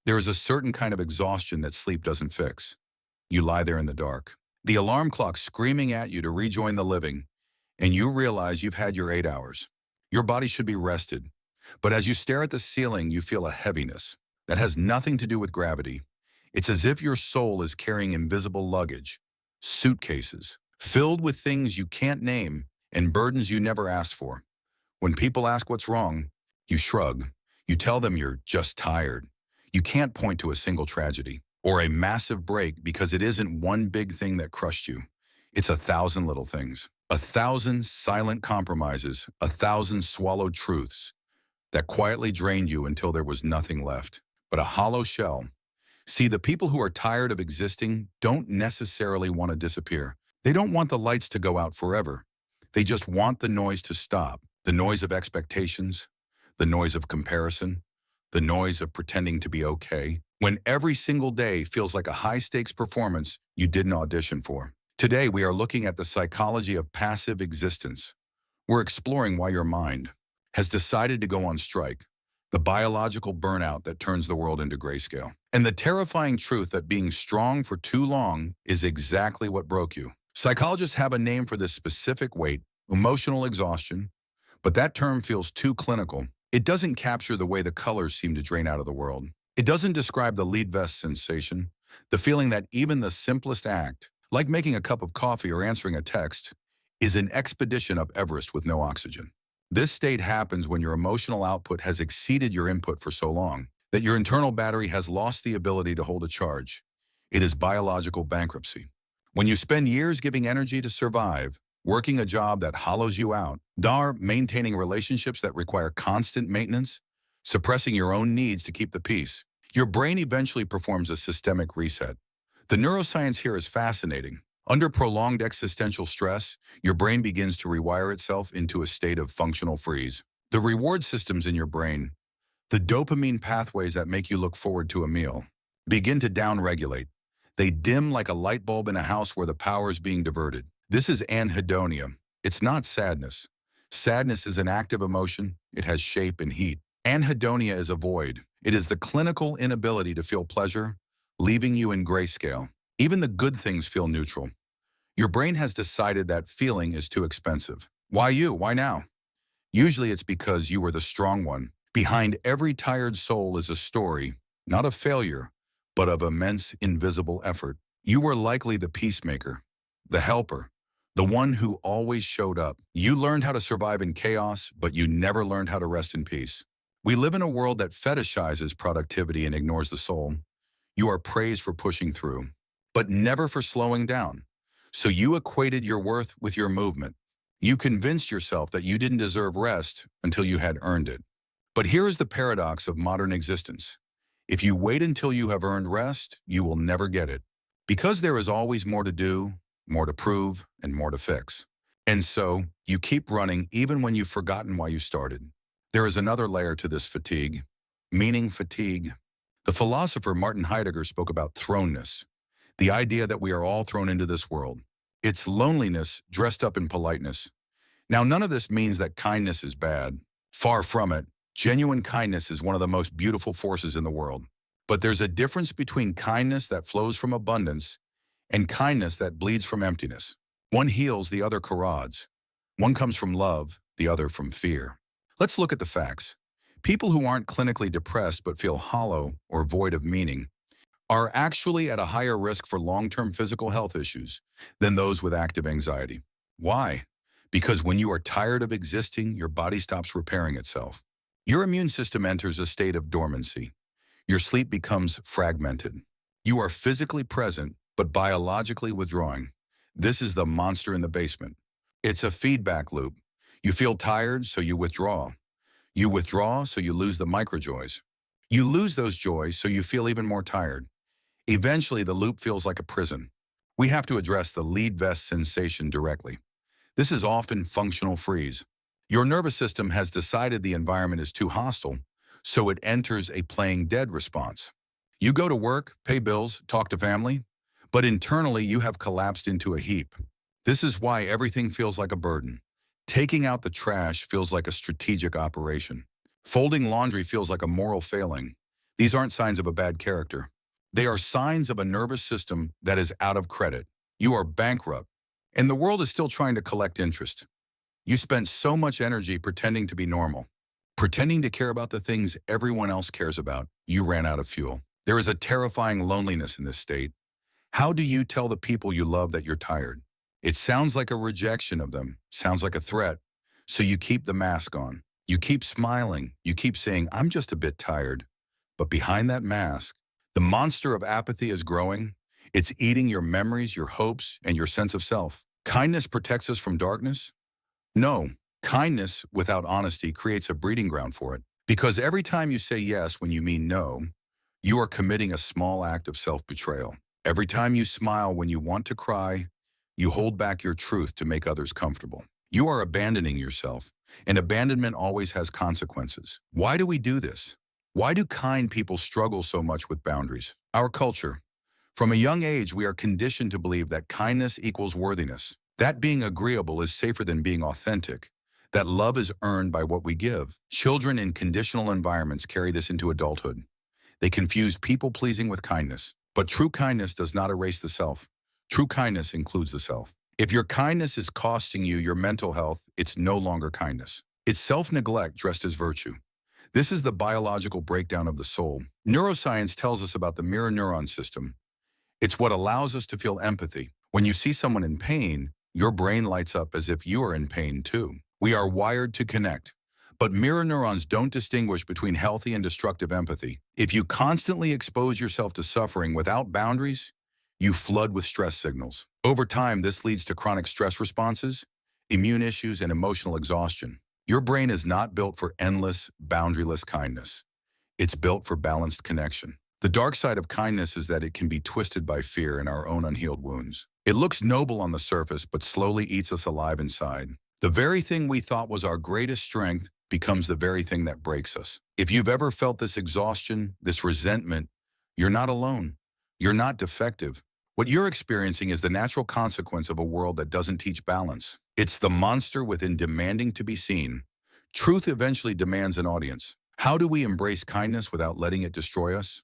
There is a certain kind of exhaustion that sleep doesn't fix. You lie there in the dark, the alarm clock screaming at you to rejoin the living, and you realize you've had your 8 hours. Your body should be rested, but as you stare at the ceiling, you feel a heaviness that has nothing to do with gravity. It's as if your soul is carrying invisible luggage, suitcases, filled with things you can't name and burdens you never asked for. When people ask what's wrong, you shrug. You tell them you're just tired. You can't point to a single tragedy or a massive break because it isn't one big thing that crushed you. It's 1,000 little things, 1,000 silent compromises, 1,000 swallowed truths that quietly drained you until there was nothing left but a hollow shell. See, the people who are tired of existing don't necessarily want to disappear. They don't want the lights to go out forever. They just want the noise to stop, the noise of expectations, the noise of comparison, the noise of pretending to be okay, when every single day feels like a high-stakes performance you didn't audition for. Today, we are looking at the psychology of passive existence. We're exploring why your mind has decided to go on strike, the biological burnout that turns the world into grayscale, and the terrifying truth that being strong for too long is exactly what broke you. Psychologists have a name for this specific weight, emotional exhaustion, but that term feels too clinical. It doesn't capture the way the colors seem to drain out of the world. It doesn't describe the lead vest sensation, the feeling that even the simplest act, like making a cup of coffee or answering a text, is an expedition up Everest with no oxygen. This state happens when your emotional output has exceeded your input for so long that your internal battery has lost the ability to hold a charge. It is biological bankruptcy. When you spend years giving energy to survive, working a job that hollows you out, maintaining relationships that require constant maintenance, suppressing your own needs to keep the peace, your brain eventually performs a systemic reset. The neuroscience here is fascinating. Under prolonged existential stress, your brain begins to rewire itself into a state of functional freeze. The reward systems in your brain, the dopamine pathways that make you look forward to a meal, begin to downregulate. They dim like a light bulb in a house where the power is being diverted. This is anhedonia. It's not sadness. Sadness is an active emotion. It has shape and heat. Anhedonia is a void. It is the clinical inability to feel pleasure, leaving you in grayscale. Even the good things feel neutral. Your brain has decided that feeling is too expensive. Why you? Why now? Usually it's because you were the strong one. Behind every tired soul is a story, not of failure, but of immense invisible effort. You were likely the peacemaker, the helper, the one who always showed up. You learned how to survive in chaos, but you never learned how to rest in peace. We live in a world that fetishizes productivity and ignores the soul. You are praised for pushing through, but never for slowing down. So you equated your worth with your movement. You convinced yourself that you didn't deserve rest until you had earned it. But here is the paradox of modern existence. If you wait until you have earned rest, you will never get it. Because there is always more to do, more to prove, and more to fix. And so, you keep running even when you've forgotten why you started. There is another layer to this fatigue, meaning fatigue. The philosopher Martin Heidegger spoke about thrownness, the idea that we are all thrown into this world. It's loneliness dressed up in politeness. Now, none of this means that kindness is bad. Far from it. Genuine kindness is one of the most beautiful forces in the world. But there's a difference between kindness that flows from abundance and kindness that bleeds from emptiness. One heals, the other corrodes. One comes from love, the other from fear. Let's look at the facts. People who aren't clinically depressed but feel hollow or void of meaning are actually at a higher risk for long-term physical health issues than those with active anxiety. Why? Because when you are tired of existing, your body stops repairing itself. Your immune system enters a state of dormancy. Your sleep becomes fragmented. You are physically present, but biologically withdrawing. This is the monster in the basement. It's a feedback loop. You feel tired, so you withdraw. You withdraw, so you lose the microjoys. You lose those joys, so you feel even more tired. Eventually, the loop feels like a prison. We have to address the lead vest sensation directly. This is often functional freeze. Your nervous system has decided the environment is too hostile, so it enters a playing dead response. You go to work, pay bills, talk to family, but internally you have collapsed into a heap. This is why everything feels like a burden. Taking out the trash feels like a strategic operation. Folding laundry feels like a moral failing. These aren't signs of a bad character. They are signs of a nervous system that is out of credit. You are bankrupt, and the world is still trying to collect interest. You spent so much energy pretending to be normal, pretending to care about the things everyone else cares about. You ran out of fuel. There is a terrifying loneliness in this state. How do you tell the people you love that you're tired? It sounds like a rejection of them, sounds like a threat. So you keep the mask on. You keep smiling. You keep saying, I'm just a bit tired. But behind that mask, the monster of apathy is growing. It's eating your memories, your hopes, and your sense of self. Kindness protects us from darkness? No. Kindness without honesty creates a breeding ground for it. Because every time you say yes when you mean no, you are committing a small act of self-betrayal. Every time you smile when you want to cry, you hold back your truth to make others comfortable. You are abandoning yourself, and abandonment always has consequences. Why do we do this? Why do kind people struggle so much with boundaries? Our culture. From a young age, we are conditioned to believe that kindness equals worthiness, that being agreeable is safer than being authentic, that love is earned by what we give. Children in conditional environments carry this into adulthood. They confuse people-pleasing with kindness. But true kindness does not erase the self. True kindness includes the self. If your kindness is costing you your mental health, it's no longer kindness. It's self-neglect dressed as virtue. This is the biological breakdown of the soul. Neuroscience tells us about the mirror neuron system. It's what allows us to feel empathy. When you see someone in pain, your brain lights up as if you are in pain too. We are wired to connect. But mirror neurons don't distinguish between healthy and destructive empathy. If you constantly expose yourself to suffering without boundaries, you flood with stress signals. Over time, this leads to chronic stress responses, immune issues, and emotional exhaustion. Your brain is not built for endless, boundaryless kindness. It's built for balanced connection. The dark side of kindness is that it can be twisted by fear and our own unhealed wounds. It looks noble on the surface, but slowly eats us alive inside. The very thing we thought was our greatest strength becomes the very thing that breaks us. If you've ever felt this exhaustion, this resentment, you're not alone. You're not defective. What you're experiencing is the natural consequence of a world that doesn't teach balance. It's the monster within demanding to be seen. Truth eventually demands an audience. How do we embrace kindness without letting it destroy us?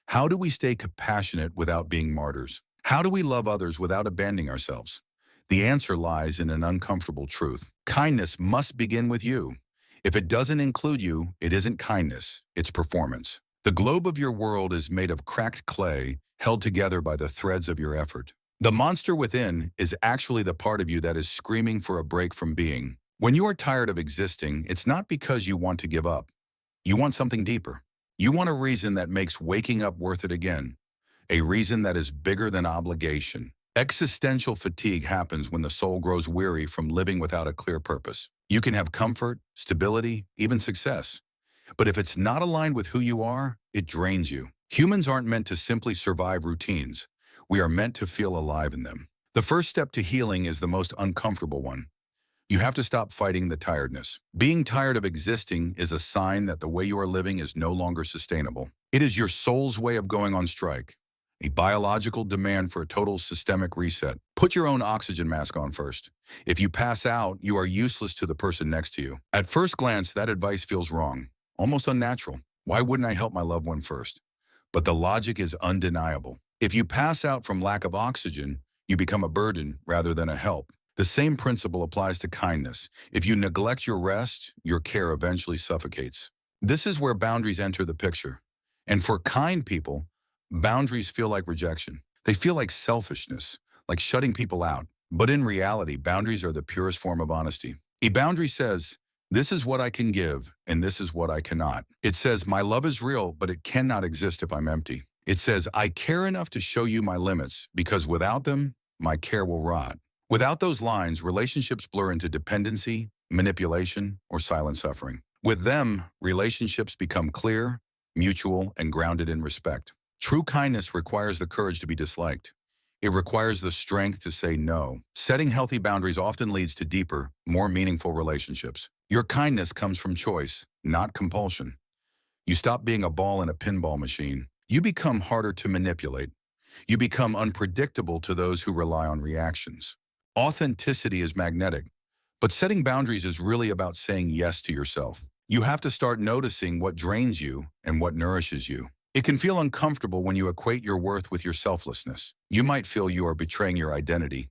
How do we stay compassionate without being martyrs? How do we love others without abandoning ourselves? The answer lies in an uncomfortable truth. Kindness must begin with you. If it doesn't include you, it isn't kindness, it's performance. The globe of your world is made of cracked clay, held together by the threads of your effort. The monster within is actually the part of you that is screaming for a break from being. When you are tired of existing, it's not because you want to give up. You want something deeper. You want a reason that makes waking up worth it again. A reason that is bigger than obligation. Existential fatigue happens when the soul grows weary from living without a clear purpose. You can have comfort, stability, even success. But if it's not aligned with who you are, it drains you. Humans aren't meant to simply survive routines. We are meant to feel alive in them. The first step to healing is the most uncomfortable one. You have to stop fighting the tiredness. Being tired of existing is a sign that the way you are living is no longer sustainable. It is your soul's way of going on strike. A biological demand for a total systemic reset. Put your own oxygen mask on first. If you pass out, you are useless to the person next to you. At first glance, that advice feels wrong, almost unnatural. Why wouldn't I help my loved one first? But the logic is undeniable. If you pass out from lack of oxygen, you become a burden rather than a help. The same principle applies to kindness. If you neglect your rest, your care eventually suffocates. This is where boundaries enter the picture. And for kind people, boundaries feel like rejection. They feel like selfishness, like shutting people out. But in reality, boundaries are the purest form of honesty. A boundary says, this is what I can give, and this is what I cannot. It says, my love is real, but it cannot exist if I'm empty. It says, I care enough to show you my limits, because without them, my care will rot. Without those lines, relationships blur into dependency, manipulation, or silent suffering. With them, relationships become clear, mutual, and grounded in respect. True kindness requires the courage to be disliked. It requires the strength to say no. Setting healthy boundaries often leads to deeper, more meaningful relationships. Your kindness comes from choice, not compulsion. You stop being a ball in a pinball machine. You become harder to manipulate. You become unpredictable to those who rely on reactions. Authenticity is magnetic, but setting boundaries is really about saying yes to yourself. You have to start noticing what drains you and what nourishes you. It can feel uncomfortable when you equate your worth with your selflessness. You might feel you are betraying your identity.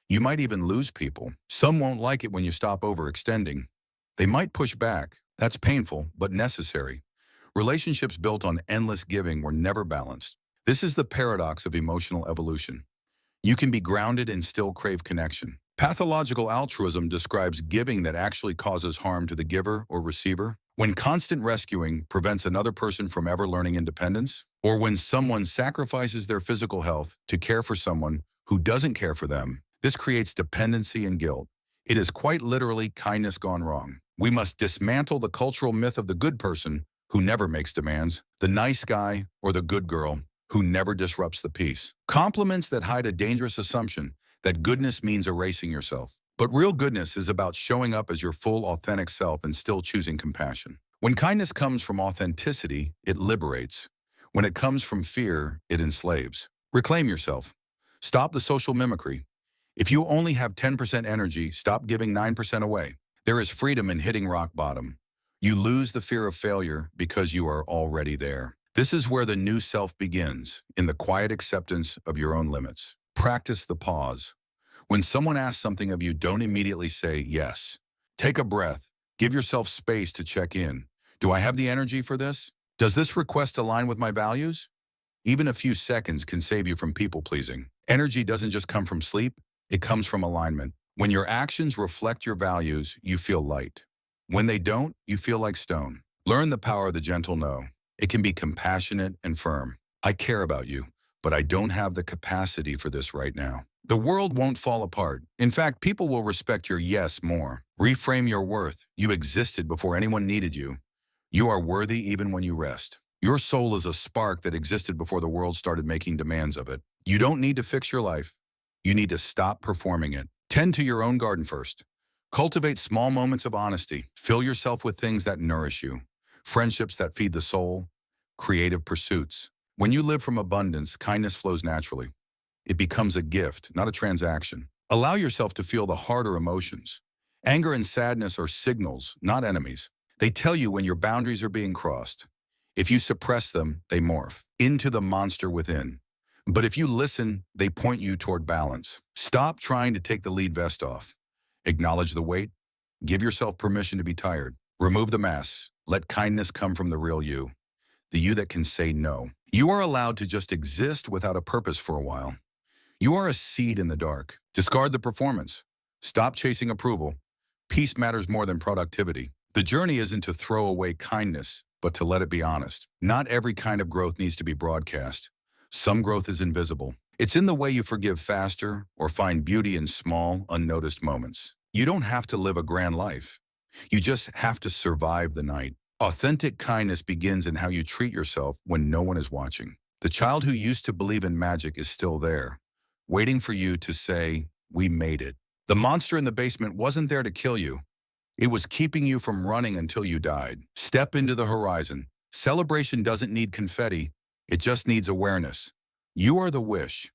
You might even lose people. Some won't like it when you stop overextending. They might push back. That's painful, but necessary. Relationships built on endless giving were never balanced. This is the paradox of emotional evolution. You can be grounded and still crave connection. Pathological altruism describes giving that actually causes harm to the giver or receiver. When constant rescuing prevents another person from ever learning independence, or when someone sacrifices their physical health to care for someone who doesn't care for them, this creates dependency and guilt. It is quite literally kindness gone wrong. We must dismantle the cultural myth of the good person who never makes demands, the nice guy or the good girl who never disrupts the peace. Compliments that hide a dangerous assumption that goodness means erasing yourself. But real goodness is about showing up as your full, authentic self and still choosing compassion. When kindness comes from authenticity, it liberates. When it comes from fear, it enslaves. Reclaim yourself. Stop the social mimicry. If you only have 10% energy, stop giving 9% away. There is freedom in hitting rock bottom. You lose the fear of failure because you are already there. This is where the new self begins, in the quiet acceptance of your own limits. Practice the pause. When someone asks something of you, don't immediately say yes. Take a breath. Give yourself space to check in. Do I have the energy for this? Does this request align with my values? Even a few seconds can save you from people-pleasing. Energy doesn't just come from sleep, it comes from alignment. When your actions reflect your values, you feel light. When they don't, you feel like stone. Learn the power of the gentle no. It can be compassionate and firm. I care about you, but I don't have the capacity for this right now. The world won't fall apart. In fact, people will respect your yes more. Reframe your worth. You existed before anyone needed you. You are worthy even when you rest. Your soul is a spark that existed before the world started making demands of it. You don't need to fix your life. You need to stop performing it. Tend to your own garden first. Cultivate small moments of honesty. Fill yourself with things that nourish you. Friendships that feed the soul. Creative pursuits. When you live from abundance, kindness flows naturally. It becomes a gift, not a transaction. Allow yourself to feel the harder emotions. Anger and sadness are signals, not enemies. They tell you when your boundaries are being crossed. If you suppress them, they morph into the monster within. But if you listen, they point you toward balance. Stop trying to take the lead vest off. Acknowledge the weight. Give yourself permission to be tired. Remove the masks. Let kindness come from the real you. The you that can say no. You are allowed to just exist without a purpose for a while. You are a seed in the dark. Discard the performance. Stop chasing approval. Peace matters more than productivity. The journey isn't to throw away kindness, but to let it be honest. Not every kind of growth needs to be broadcast. Some growth is invisible. It's in the way you forgive faster or find beauty in small, unnoticed moments. You don't have to live a grand life. You just have to survive the night. Authentic kindness begins in how you treat yourself when no one is watching. The child who used to believe in magic is still there, waiting for you to say, "We made it." The monster in the basement wasn't there to kill you. It was keeping you from running until you died. Step into the horizon. Celebration doesn't need confetti. It just needs awareness. You are the wish.